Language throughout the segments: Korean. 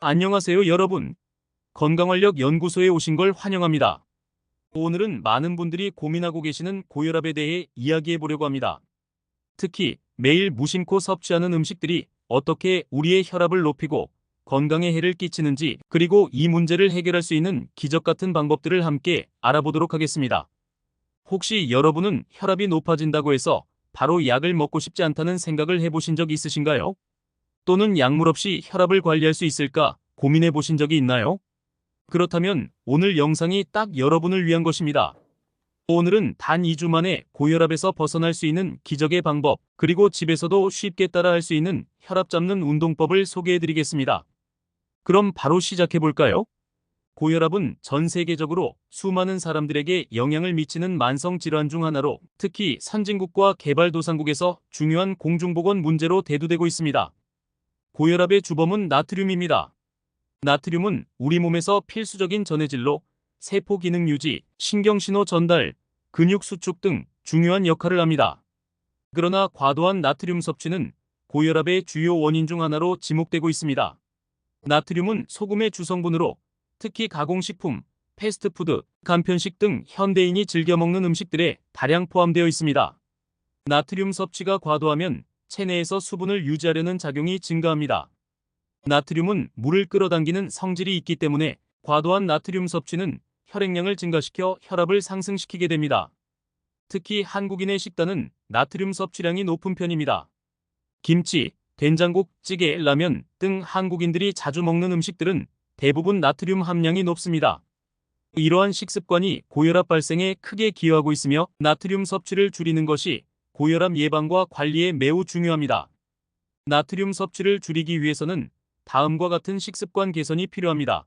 안녕하세요, 여러분. 건강활력 연구소에 오신 걸 환영합니다. 오늘은 많은 분들이 고민하고 계시는 고혈압에 대해 이야기해 보려고 합니다. 특히 매일 무심코 섭취하는 음식들이 어떻게 우리의 혈압을 높이고 건강에 해를 끼치는지, 그리고 이 문제를 해결할 수 있는 기적 같은 방법들을 함께 알아보도록 하겠습니다. 혹시 여러분은 혈압이 높아진다고 해서 바로 약을 먹고 싶지 않다는 생각을 해보신 적 있으신가요? 또는 약물 없이 혈압을 관리할 수 있을까 고민해 보신 적이 있나요? 그렇다면 오늘 영상이 딱 여러분을 위한 것입니다. 오늘은 단 2주 만에 고혈압에서 벗어날 수 있는 기적의 방법, 그리고 집에서도 쉽게 따라할 수 있는 혈압 잡는 운동법을 소개해 드리겠습니다. 그럼 바로 시작해 볼까요? 고혈압은 전 세계적으로 수많은 사람들에게 영향을 미치는 만성 질환 중 하나로, 특히 선진국과 개발도상국에서 중요한 공중보건 문제로 대두되고 있습니다. 고혈압의 주범은 나트륨입니다. 나트륨은 우리 몸에서 필수적인 전해질로 세포 기능 유지, 신경신호 전달, 근육 수축 등 중요한 역할을 합니다. 그러나 과도한 나트륨 섭취는 고혈압의 주요 원인 중 하나로 지목되고 있습니다. 나트륨은 소금의 주성분으로 특히 가공식품, 패스트푸드, 간편식 등 현대인이 즐겨 먹는 음식들에 다량 포함되어 있습니다. 나트륨 섭취가 과도하면 체내에서 수분을 유지하려는 작용이 증가합니다. 나트륨은 물을 끌어당기는 성질이 있기 때문에 과도한 나트륨 섭취는 혈액량을 증가시켜 혈압을 상승시키게 됩니다. 특히 한국인의 식단은 나트륨 섭취량이 높은 편입니다. 김치, 된장국, 찌개, 라면 등 한국인들이 자주 먹는 음식들은 대부분 나트륨 함량이 높습니다. 이러한 식습관이 고혈압 발생에 크게 기여하고 있으며, 나트륨 섭취를 줄이는 것이 고혈압 예방과 관리에 매우 중요합니다. 나트륨 섭취를 줄이기 위해서는 다음과 같은 식습관 개선이 필요합니다.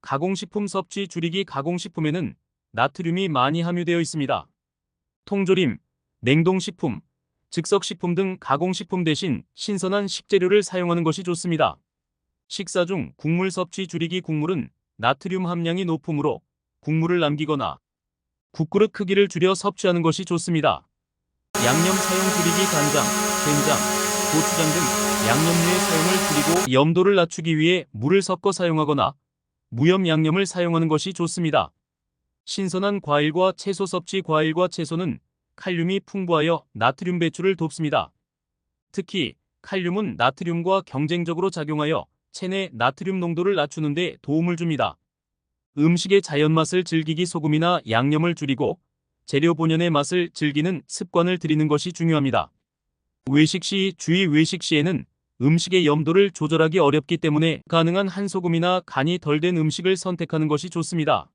가공식품 섭취 줄이기. 가공식품에는 나트륨이 많이 함유되어 있습니다. 통조림, 냉동식품, 즉석식품 등 가공식품 대신 신선한 식재료를 사용하는 것이 좋습니다. 식사 중 국물 섭취 줄이기. 국물은 나트륨 함량이 높으므로 국물을 남기거나 국그릇 크기를 줄여 섭취하는 것이 좋습니다. 양념 사용 줄이기. 간장, 된장, 고추장 등 양념류의 사용을 줄이고 염도를 낮추기 위해 물을 섞어 사용하거나 무염 양념을 사용하는 것이 좋습니다. 신선한 과일과 채소 섭취. 과일과 채소는 칼륨이 풍부하여 나트륨 배출을 돕습니다. 특히 칼륨은 나트륨과 경쟁적으로 작용하여 체내 나트륨 농도를 낮추는 데 도움을 줍니다. 음식의 자연 맛을 즐기기. 소금이나 양념을 줄이고 재료 본연의 맛을 즐기는 습관을 들이는 것이 중요합니다. 외식 시 주의. 외식 시에는 음식의 염도를 조절하기 어렵기 때문에 가능한 한 소금이나 간이 덜 된 음식을 선택하는 것이 좋습니다.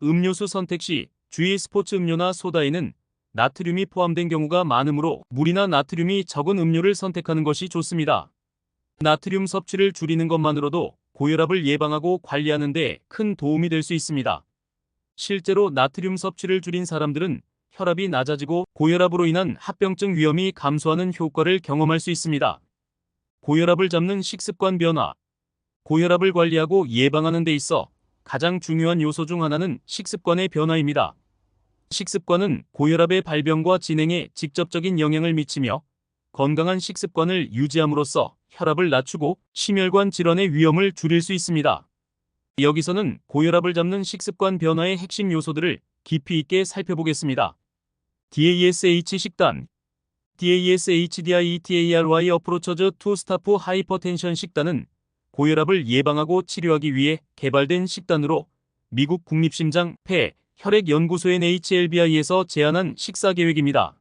음료수 선택 시 주의. 스포츠 음료나 소다에는 나트륨이 포함된 경우가 많으므로 물이나 나트륨이 적은 음료를 선택하는 것이 좋습니다. 나트륨 섭취를 줄이는 것만으로도 고혈압을 예방하고 관리하는 데 큰 도움이 될 수 있습니다. 실제로 나트륨 섭취를 줄인 사람들은 혈압이 낮아지고 고혈압으로 인한 합병증 위험이 감소하는 효과를 경험할 수 있습니다. 고혈압을 잡는 식습관 변화. 고혈압을 관리하고 예방하는 데 있어 가장 중요한 요소 중 하나는 식습관의 변화입니다. 식습관은 고혈압의 발병과 진행에 직접적인 영향을 미치며, 건강한 식습관을 유지함으로써 혈압을 낮추고 심혈관 질환의 위험을 줄일 수 있습니다. 여기서는 고혈압을 잡는 식습관 변화의 핵심 요소들을 깊이 있게 살펴보겠습니다. DASH 식단. DASH-DIETARY 어프로처즈 투 스타프 하이퍼텐션 식단은 고혈압을 예방하고 치료하기 위해 개발된 식단으로 미국 국립심장, 폐, 혈액연구소 NHLBI에서 제안한 식사 계획입니다.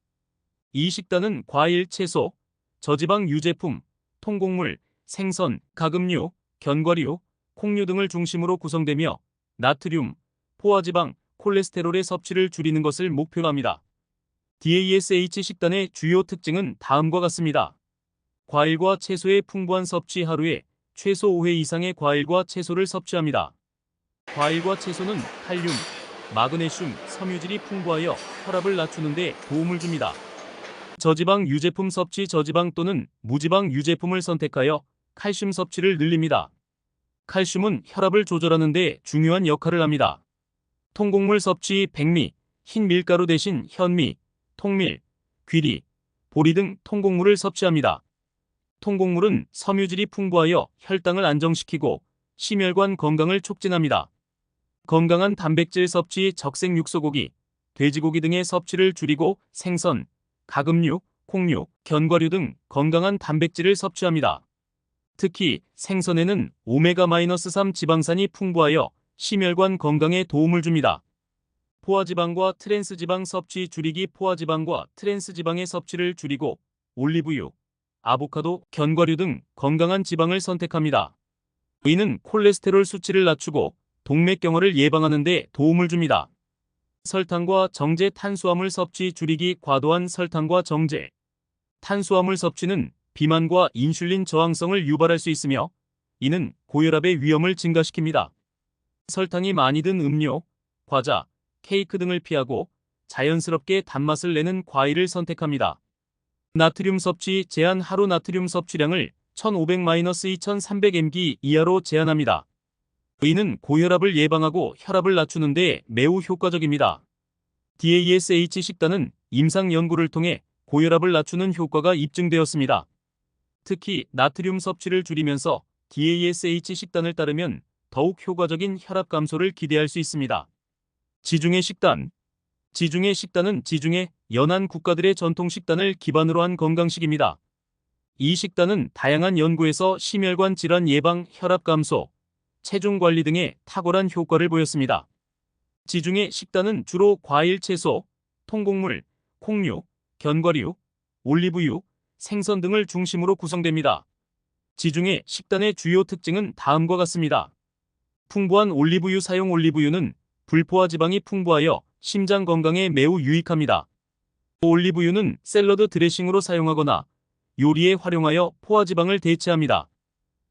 이 식단은 과일, 채소, 저지방 유제품, 통곡물, 생선, 가금류, 견과류, 콩류 등을 중심으로 구성되며 나트륨, 포화지방, 콜레스테롤의 섭취를 줄이는 것을 목표로 합니다. DASH 식단의 주요 특징은 다음과 같습니다. 과일과 채소의 풍부한 섭취. 하루에 최소 5회 이상의 과일과 채소를 섭취합니다. 과일과 채소는 칼륨, 마그네슘, 섬유질이 풍부하여 혈압을 낮추는 데 도움을 줍니다. 저지방 유제품 섭취. 저지방 또는 무지방 유제품을 선택하여 칼슘 섭취를 늘립니다. 칼슘은 혈압을 조절하는 데 중요한 역할을 합니다. 통곡물 섭취. 백미, 흰 밀가루 대신 현미, 통밀, 귀리, 보리 등 통곡물을 섭취합니다. 통곡물은 섬유질이 풍부하여 혈당을 안정시키고 심혈관 건강을 촉진합니다. 건강한 단백질 섭취 적색 육소고기, 돼지고기 등의 섭취를 줄이고 생선, 가금류, 콩류, 견과류 등 건강한 단백질을 섭취합니다. 특히 생선에는 오메가-3 지방산이 풍부하여 심혈관 건강에 도움을 줍니다. 포화지방과 트랜스지방 섭취 줄이기. 포화지방과 트랜스지방의 섭취를 줄이고 올리브유, 아보카도, 견과류 등 건강한 지방을 선택합니다. 의는 콜레스테롤 수치를 낮추고 동맥경화를 예방하는 데 도움을 줍니다. 설탕과 정제. 탄수화물 섭취 줄이기. 과도한 설탕과 정제, 탄수화물 섭취는 비만과 인슐린 저항성을 유발할 수 있으며 이는 고혈압의 위험을 증가시킵니다. 설탕이 많이 든 음료, 과자, 케이크 등을 피하고 자연스럽게 단맛을 내는 과일을 선택합니다. 나트륨 섭취 제한. 하루 나트륨 섭취량을 1500-2300mg 이하로 제한합니다. 의는 고혈압을 예방하고 혈압을 낮추는 데 매우 효과적입니다. DASH 식단은 임상 연구를 통해 고혈압을 낮추는 효과가 입증되었습니다. 특히 나트륨 섭취를 줄이면서 DASH 식단을 따르면 더욱 효과적인 혈압 감소를 기대할 수 있습니다. 지중해 식단. 지중해 식단은 지중해 연안 국가들의 전통 식단을 기반으로 한 건강식입니다. 이 식단은 다양한 연구에서 심혈관 질환 예방, 혈압 감소, 체중 관리 등의 탁월한 효과를 보였습니다. 지중해 식단은 주로 과일, 채소, 통곡물, 콩류, 견과류, 올리브유, 생선 등을 중심으로 구성됩니다. 지중해 식단의 주요 특징은 다음과 같습니다. 풍부한 올리브유 사용. 올리브유는 불포화 지방이 풍부하여 심장 건강에 매우 유익합니다. 올리브유는 샐러드 드레싱으로 사용하거나 요리에 활용하여 포화지방을 대체합니다.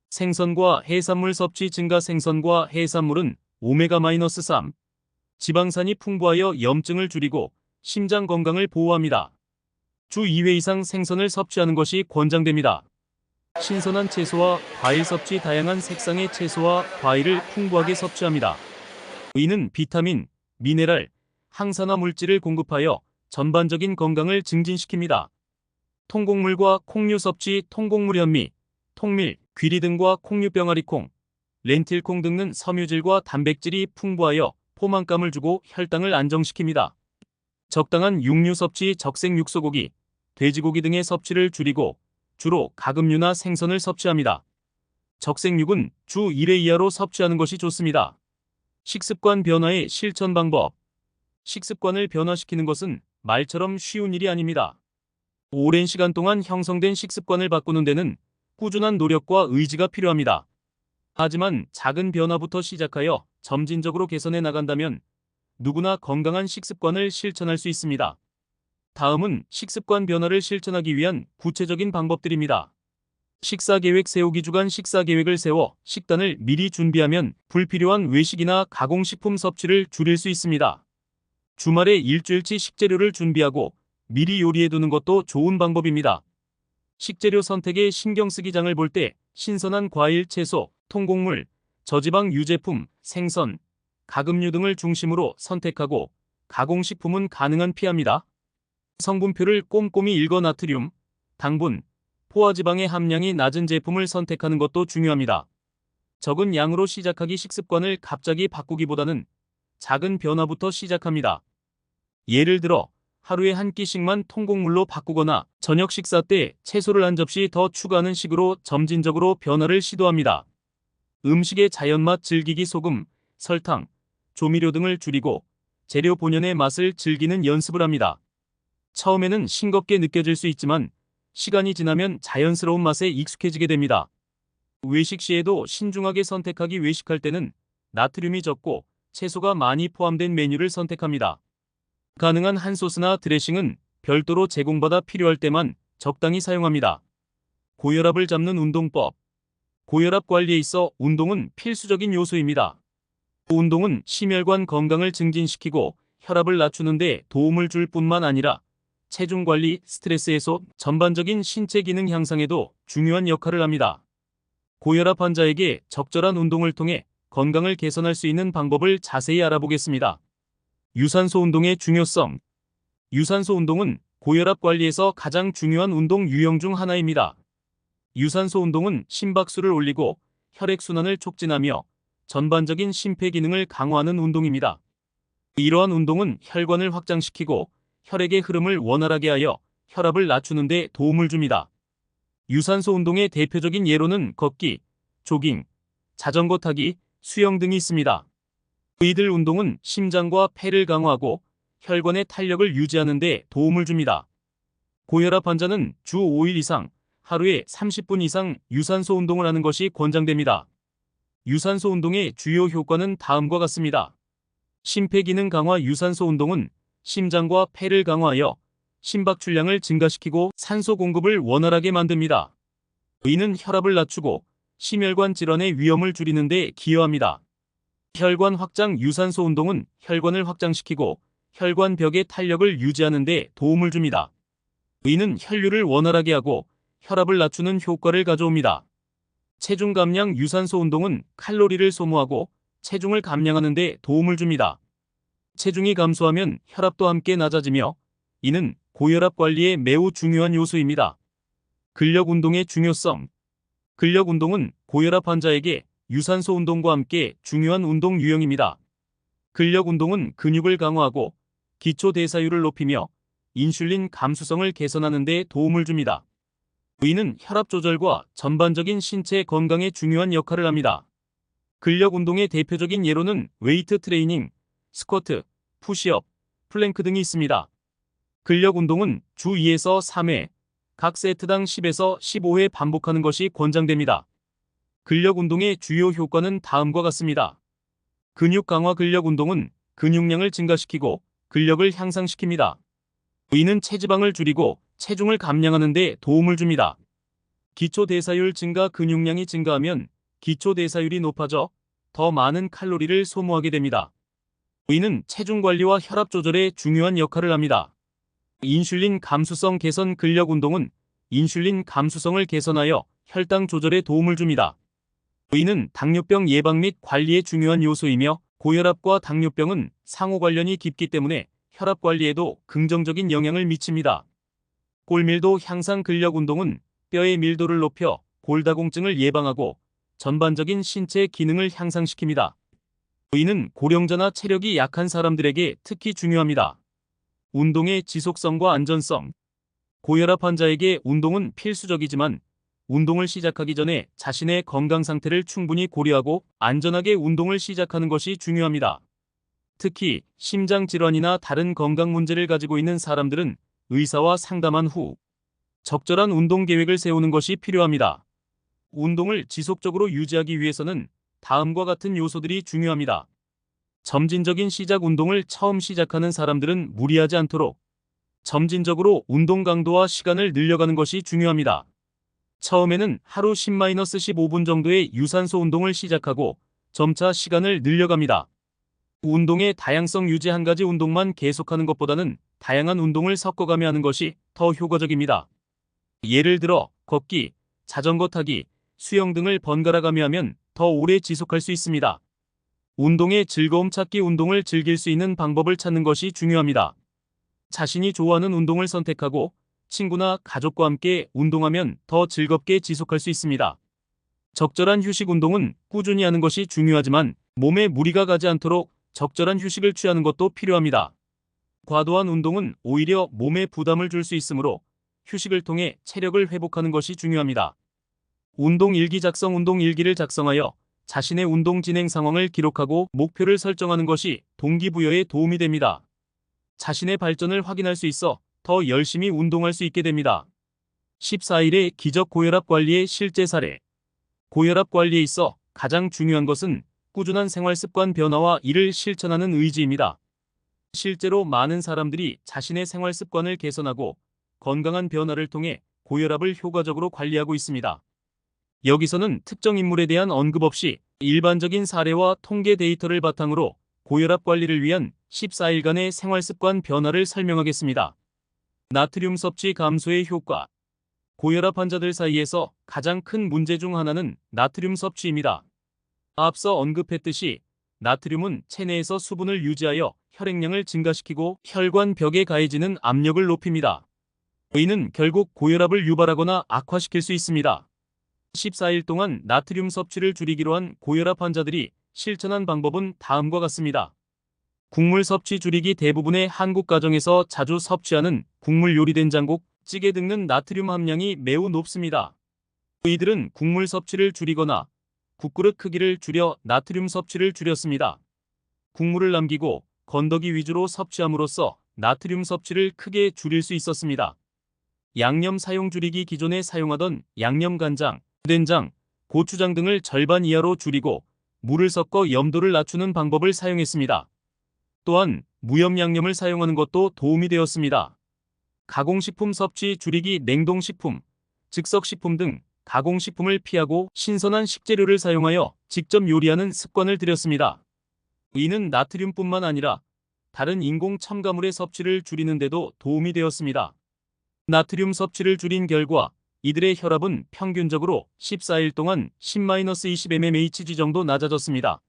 생선과 해산물 섭취 증가. 생선과 해산물은 오메가-3 지방산이 풍부하여 염증을 줄이고 심장 건강을 보호합니다. 주 2회 이상 생선을 섭취하는 것이 권장됩니다. 신선한 채소와 과일 섭취. 다양한 색상의 채소와 과일을 풍부하게 섭취합니다. 이는 비타민, 미네랄, 항산화 물질을 공급하여 전반적인 건강을 증진시킵니다. 통곡물과 콩류 섭취. 통곡물 현미, 통밀, 귀리 등과 콩류, 병아리콩, 렌틸콩 등은 섬유질과 단백질이 풍부하여 포만감을 주고 혈당을 안정시킵니다. 적당한 육류 섭취. 적색 육소고기, 돼지고기 등의 섭취를 줄이고 주로 가금류나 생선을 섭취합니다. 적색육은 주 1회 이하로 섭취하는 것이 좋습니다. 식습관 변화의 실천 방법. 식습관을 변화시키는 것은 말처럼 쉬운 일이 아닙니다. 오랜 시간 동안 형성된 식습관을 바꾸는 데는 꾸준한 노력과 의지가 필요합니다. 하지만 작은 변화부터 시작하여 점진적으로 개선해 나간다면 누구나 건강한 식습관을 실천할 수 있습니다. 다음은 식습관 변화를 실천하기 위한 구체적인 방법들입니다. 식사계획 세우기. 주간 식사계획을 세워 식단을 미리 준비하면 불필요한 외식이나 가공식품 섭취를 줄일 수 있습니다. 주말에 일주일치 식재료를 준비하고 미리 요리해두는 것도 좋은 방법입니다. 식재료 선택에 신경 쓰기. 장을 볼 때 신선한 과일, 채소, 통곡물, 저지방 유제품, 생선, 가금류 등을 중심으로 선택하고 가공식품은 가능한 피합니다. 성분표를 꼼꼼히 읽어 나트륨, 당분, 포화지방의 함량이 낮은 제품을 선택하는 것도 중요합니다. 적은 양으로 시작하기. 식습관을 갑자기 바꾸기보다는 작은 변화부터 시작합니다. 예를 들어 하루에 한 끼씩만 통곡물로 바꾸거나 저녁 식사 때 채소를 한 접시 더 추가하는 식으로 점진적으로 변화를 시도합니다. 음식의 자연맛 즐기기. 소금, 설탕, 조미료 등을 줄이고 재료 본연의 맛을 즐기는 연습을 합니다. 처음에는 싱겁게 느껴질 수 있지만 시간이 지나면 자연스러운 맛에 익숙해지게 됩니다. 외식 시에도 신중하게 선택하기. 외식할 때는 나트륨이 적고 채소가 많이 포함된 메뉴를 선택합니다. 가능한 한 소스나 드레싱은 별도로 제공받아 필요할 때만 적당히 사용합니다. 고혈압을 잡는 운동법. 고혈압 관리에 있어 운동은 필수적인 요소입니다. 운동은 심혈관 건강을 증진시키고 혈압을 낮추는 데 도움을 줄 뿐만 아니라 체중 관리, 스트레스 해소, 전반적인 신체 기능 향상에도 중요한 역할을 합니다. 고혈압 환자에게 적절한 운동을 통해 건강을 개선할 수 있는 방법을 자세히 알아보겠습니다. 유산소 운동의 중요성. 유산소 운동은 고혈압 관리에서 가장 중요한 운동 유형 중 하나입니다. 유산소 운동은 심박수를 올리고 혈액순환을 촉진하며 전반적인 심폐기능을 강화하는 운동입니다. 이러한 운동은 혈관을 확장시키고 혈액의 흐름을 원활하게 하여 혈압을 낮추는 데 도움을 줍니다. 유산소 운동의 대표적인 예로는 걷기, 조깅, 자전거 타기, 수영 등이 있습니다. 이들 운동은 심장과 폐를 강화하고 혈관의 탄력을 유지하는 데 도움을 줍니다. 고혈압 환자는 주 5일 이상, 하루에 30분 이상 유산소 운동을 하는 것이 권장됩니다. 유산소 운동의 주요 효과는 다음과 같습니다. 심폐기능 강화. 유산소 운동은 심장과 폐를 강화하여 심박 출량을 증가시키고 산소 공급을 원활하게 만듭니다. 이는 혈압을 낮추고 심혈관 질환의 위험을 줄이는 데 기여합니다. 혈관 확장. 유산소 운동은 혈관을 확장시키고 혈관 벽의 탄력을 유지하는 데 도움을 줍니다. 이는 혈류를 원활하게 하고 혈압을 낮추는 효과를 가져옵니다. 체중 감량. 유산소 운동은 칼로리를 소모하고 체중을 감량하는 데 도움을 줍니다. 체중이 감소하면 혈압도 함께 낮아지며 이는 고혈압 관리에 매우 중요한 요소입니다. 근력 운동의 중요성. 근력 운동은 고혈압 환자에게 유산소 운동과 함께 중요한 운동 유형입니다. 근력 운동은 근육을 강화하고 기초 대사율을 높이며 인슐린 감수성을 개선하는 데 도움을 줍니다. 이는 혈압 조절과 전반적인 신체 건강에 중요한 역할을 합니다. 근력 운동의 대표적인 예로는 웨이트 트레이닝, 스쿼트, 푸시업, 플랭크 등이 있습니다. 근력 운동은 주 2에서 3회, 각 세트당 10에서 15회 반복하는 것이 권장됩니다. 근력 운동의 주요 효과는 다음과 같습니다. 근육 강화. 근력 운동은 근육량을 증가시키고 근력을 향상시킵니다. 이는 체지방을 줄이고 체중을 감량하는 데 도움을 줍니다. 기초 대사율 증가. 근육량이 증가하면 기초 대사율이 높아져 더 많은 칼로리를 소모하게 됩니다. 이는 체중 관리와 혈압 조절에 중요한 역할을 합니다. 인슐린 감수성 개선. 근력 운동은 인슐린 감수성을 개선하여 혈당 조절에 도움을 줍니다. 이는 당뇨병 예방 및 관리에 중요한 요소이며 고혈압과 당뇨병은 상호 관련이 깊기 때문에 혈압 관리에도 긍정적인 영향을 미칩니다. 골밀도 향상. 근력 운동은 뼈의 밀도를 높여 골다공증을 예방하고 전반적인 신체 기능을 향상시킵니다. 이는 고령자나 체력이 약한 사람들에게 특히 중요합니다. 운동의 지속성과 안전성. 고혈압 환자에게 운동은 필수적이지만 운동을 시작하기 전에 자신의 건강 상태를 충분히 고려하고 안전하게 운동을 시작하는 것이 중요합니다. 특히 심장 질환이나 다른 건강 문제를 가지고 있는 사람들은 의사와 상담한 후 적절한 운동 계획을 세우는 것이 필요합니다. 운동을 지속적으로 유지하기 위해서는 다음과 같은 요소들이 중요합니다. 점진적인 시작. 운동을 처음 시작하는 사람들은 무리하지 않도록 점진적으로 운동 강도와 시간을 늘려가는 것이 중요합니다. 처음에는 하루 10-15분 정도의 유산소 운동을 시작하고 점차 시간을 늘려갑니다. 운동의 다양성 유지. 한 가지 운동만 계속하는 것보다는 다양한 운동을 섞어가며 하는 것이 더 효과적입니다. 예를 들어 걷기, 자전거 타기, 수영 등을 번갈아가며 하면 더 오래 지속할 수 있습니다. 운동의 즐거움 찾기. 운동을 즐길 수 있는 방법을 찾는 것이 중요합니다. 자신이 좋아하는 운동을 선택하고 친구나 가족과 함께 운동하면 더 즐겁게 지속할 수 있습니다. 적절한 휴식. 운동은 꾸준히 하는 것이 중요하지만 몸에 무리가 가지 않도록 적절한 휴식을 취하는 것도 필요합니다. 과도한 운동은 오히려 몸에 부담을 줄 수 있으므로 휴식을 통해 체력을 회복하는 것이 중요합니다. 운동 일기 작성. 운동 일기를 작성하여 자신의 운동 진행 상황을 기록하고 목표를 설정하는 것이 동기부여에 도움이 됩니다. 자신의 발전을 확인할 수 있어 더 열심히 운동할 수 있게 됩니다. 14일의 기적. 고혈압 관리의 실제 사례. 고혈압 관리에 있어 가장 중요한 것은 꾸준한 생활습관 변화와 이를 실천하는 의지입니다. 실제로 많은 사람들이 자신의 생활습관을 개선하고 건강한 변화를 통해 고혈압을 효과적으로 관리하고 있습니다. 여기서는 특정 인물에 대한 언급 없이 일반적인 사례와 통계 데이터를 바탕으로 고혈압 관리를 위한 14일간의 생활습관 변화를 설명하겠습니다. 나트륨 섭취 감소의 효과. 고혈압 환자들 사이에서 가장 큰 문제 중 하나는 나트륨 섭취입니다. 앞서 언급했듯이 나트륨은 체내에서 수분을 유지하여 혈액량을 증가시키고 혈관 벽에 가해지는 압력을 높입니다. 이는 결국 고혈압을 유발하거나 악화시킬 수 있습니다. 14일 동안 나트륨 섭취를 줄이기로 한 고혈압 환자들이 실천한 방법은 다음과 같습니다. 국물 섭취 줄이기. 대부분의 한국 가정에서 자주 섭취하는 국물 요리 된장국, 찌개 등은 나트륨 함량이 매우 높습니다. 이들은 국물 섭취를 줄이거나 국그릇 크기를 줄여 나트륨 섭취를 줄였습니다. 국물을 남기고 건더기 위주로 섭취함으로써 나트륨 섭취를 크게 줄일 수 있었습니다. 양념 사용 줄이기. 기존에 사용하던 양념 간장, 된장, 고추장 등을 절반 이하로 줄이고 물을 섞어 염도를 낮추는 방법을 사용했습니다. 또한 무염 양념을 사용하는 것도 도움이 되었습니다. 가공식품 섭취 줄이기. 냉동식품, 즉석식품 등 가공식품을 피하고 신선한 식재료를 사용하여 직접 요리하는 습관을 들였습니다. 이는 나트륨뿐만 아니라 다른 인공 첨가물의 섭취를 줄이는 데도 도움이 되었습니다. 나트륨 섭취를 줄인 결과 이들의 혈압은 평균적으로 14일 동안 10-20 mmHg 정도 낮아졌습니다.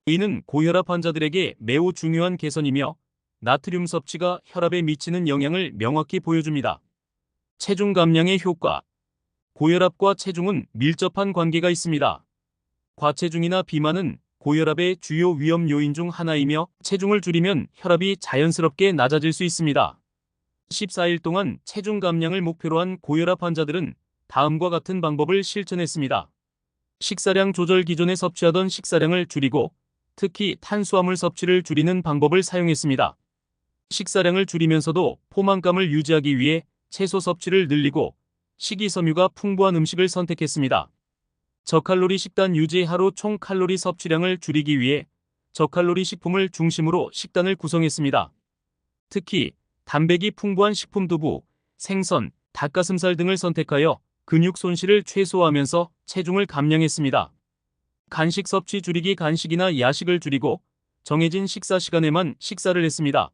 이는 고혈압 환자들에게 매우 중요한 개선이며 나트륨 섭취가 혈압에 미치는 영향을 명확히 보여줍니다. 체중 감량의 효과. 고혈압과 체중은 밀접한 관계가 있습니다. 과체중이나 비만은 고혈압의 주요 위험 요인 중 하나이며 체중을 줄이면 혈압이 자연스럽게 낮아질 수 있습니다. 14일 동안 체중 감량을 목표로 한 고혈압 환자들은 다음과 같은 방법을 실천했습니다. 식사량 조절. 기존에 섭취하던 식사량을 줄이고 특히 탄수화물 섭취를 줄이는 방법을 사용했습니다. 식사량을 줄이면서도 포만감을 유지하기 위해 채소 섭취를 늘리고 식이섬유가 풍부한 음식을 선택했습니다. 저칼로리 식단 유지. 하루 총 칼로리 섭취량을 줄이기 위해 저칼로리 식품을 중심으로 식단을 구성했습니다. 특히 단백이 풍부한 식품, 두부, 생선, 닭가슴살 등을 선택하여 근육 손실을 최소화하면서 체중을 감량했습니다. 간식 섭취 줄이기. 간식이나 야식을 줄이고 정해진 식사 시간에만 식사를 했습니다.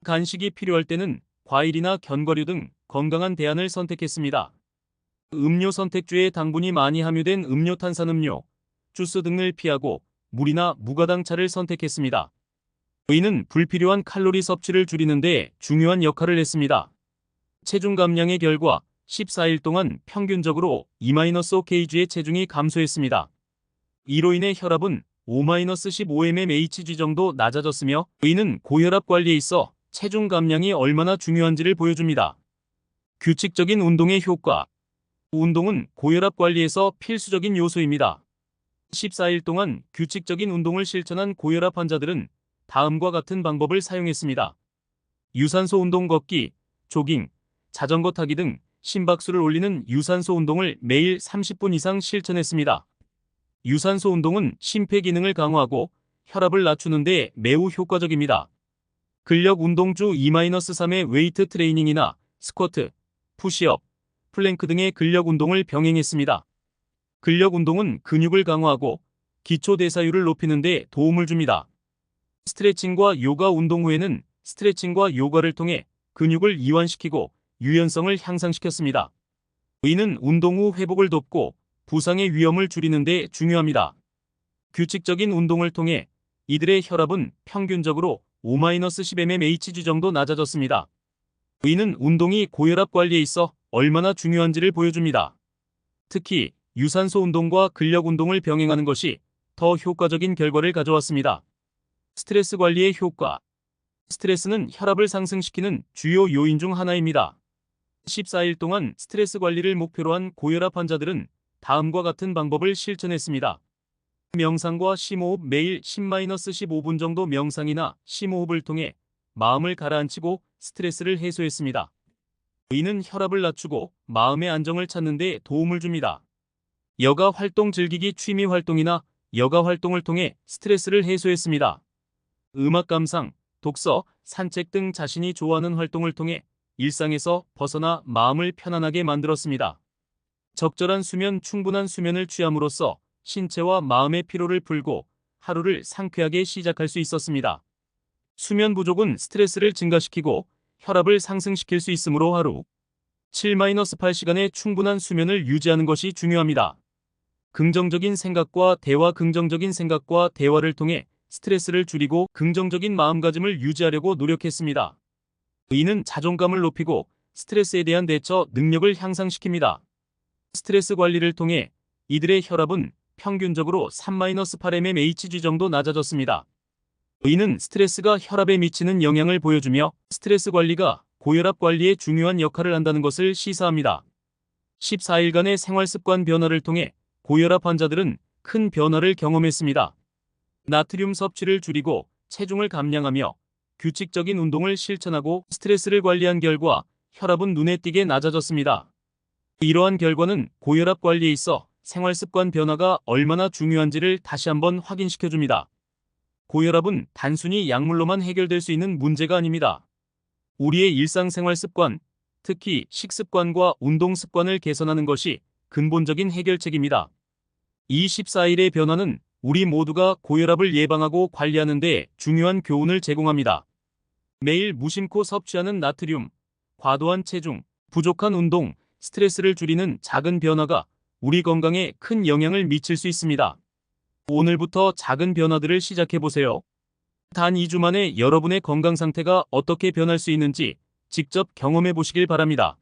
간식이 필요할 때는 과일이나 견과류 등 건강한 대안을 선택했습니다. 음료 선택주에 당분이 많이 함유된 음료, 탄산음료, 주스 등을 피하고 물이나 무가당차를 선택했습니다. 이는 불필요한 칼로리 섭취를 줄이는 데 중요한 역할을 했습니다. 체중 감량의 결과 14일 동안 평균적으로 2-5kg의 체중이 감소했습니다. 이로 인해 혈압은 5-15 mmHg 정도 낮아졌으며 이는 고혈압 관리에 있어 체중 감량이 얼마나 중요한지를 보여줍니다. 규칙적인 운동의 효과. 운동은 고혈압 관리에서 필수적인 요소입니다. 14일 동안 규칙적인 운동을 실천한 고혈압 환자들은 다음과 같은 방법을 사용했습니다. 유산소 운동, 걷기, 조깅, 자전거 타기 등 심박수를 올리는 유산소 운동을 매일 30분 이상 실천했습니다. 유산소 운동은 심폐 기능을 강화하고 혈압을 낮추는 데 매우 효과적입니다. 근력 운동. 주 2-3회 웨이트 트레이닝이나 스쿼트, 푸시업, 플랭크 등의 근력 운동을 병행했습니다. 근력 운동은 근육을 강화하고 기초 대사율을 높이는 데 도움을 줍니다. 스트레칭과 요가. 운동 후에는 스트레칭과 요가를 통해 근육을 이완시키고 유연성을 향상시켰습니다. 이는 운동 후 회복을 돕고 부상의 위험을 줄이는 데 중요합니다. 규칙적인 운동을 통해 이들의 혈압은 평균적으로 5-10 mmHg 정도 낮아졌습니다. 이는 운동이 고혈압 관리에 있어 얼마나 중요한지를 보여줍니다. 특히 유산소 운동과 근력 운동을 병행하는 것이 더 효과적인 결과를 가져왔습니다. 스트레스 관리의 효과. 스트레스는 혈압을 상승시키는 주요 요인 중 하나입니다. 14일 동안 스트레스 관리를 목표로 한 고혈압 환자들은 다음과 같은 방법을 실천했습니다. 명상과 심호흡. 매일 10-15분 정도 명상이나 심호흡을 통해 마음을 가라앉히고 스트레스를 해소했습니다. 이는 혈압을 낮추고 마음의 안정을 찾는 데 도움을 줍니다. 여가 활동 즐기기. 취미 활동이나 여가 활동을 통해 스트레스를 해소했습니다. 음악 감상, 독서, 산책 등 자신이 좋아하는 활동을 통해 일상에서 벗어나 마음을 편안하게 만들었습니다. 적절한 수면. 충분한 수면을 취함으로써 신체와 마음의 피로를 풀고 하루를 상쾌하게 시작할 수 있었습니다. 수면 부족은 스트레스를 증가시키고 혈압을 상승시킬 수 있으므로 하루 7-8시간의 충분한 수면을 유지하는 것이 중요합니다. 긍정적인 생각과 대화. 긍정적인 생각과 대화를 통해 스트레스를 줄이고 긍정적인 마음가짐을 유지하려고 노력했습니다. 이는 자존감을 높이고 스트레스에 대한 대처 능력을 향상시킵니다. 스트레스 관리를 통해 이들의 혈압은 평균적으로 3-8mmHg 정도 낮아졌습니다. 이는 스트레스가 혈압에 미치는 영향을 보여주며 스트레스 관리가 고혈압 관리에 중요한 역할을 한다는 것을 시사합니다. 14일간의 생활습관 변화를 통해 고혈압 환자들은 큰 변화를 경험했습니다. 나트륨 섭취를 줄이고 체중을 감량하며 규칙적인 운동을 실천하고 스트레스를 관리한 결과 혈압은 눈에 띄게 낮아졌습니다. 이러한 결과는 고혈압 관리에 있어 생활습관 변화가 얼마나 중요한지를 다시 한번 확인시켜줍니다. 고혈압은 단순히 약물로만 해결될 수 있는 문제가 아닙니다. 우리의 일상생활 습관, 특히 식습관과 운동 습관을 개선하는 것이 근본적인 해결책입니다. 이 14일의 변화는 우리 모두가 고혈압을 예방하고 관리하는 데 중요한 교훈을 제공합니다. 매일 무심코 섭취하는 나트륨, 과도한 체중, 부족한 운동, 스트레스를 줄이는 작은 변화가 우리 건강에 큰 영향을 미칠 수 있습니다. 오늘부터 작은 변화들을 시작해보세요. 단 2주 만에 여러분의 건강 상태가 어떻게 변할 수 있는지 직접 경험해 보시길 바랍니다.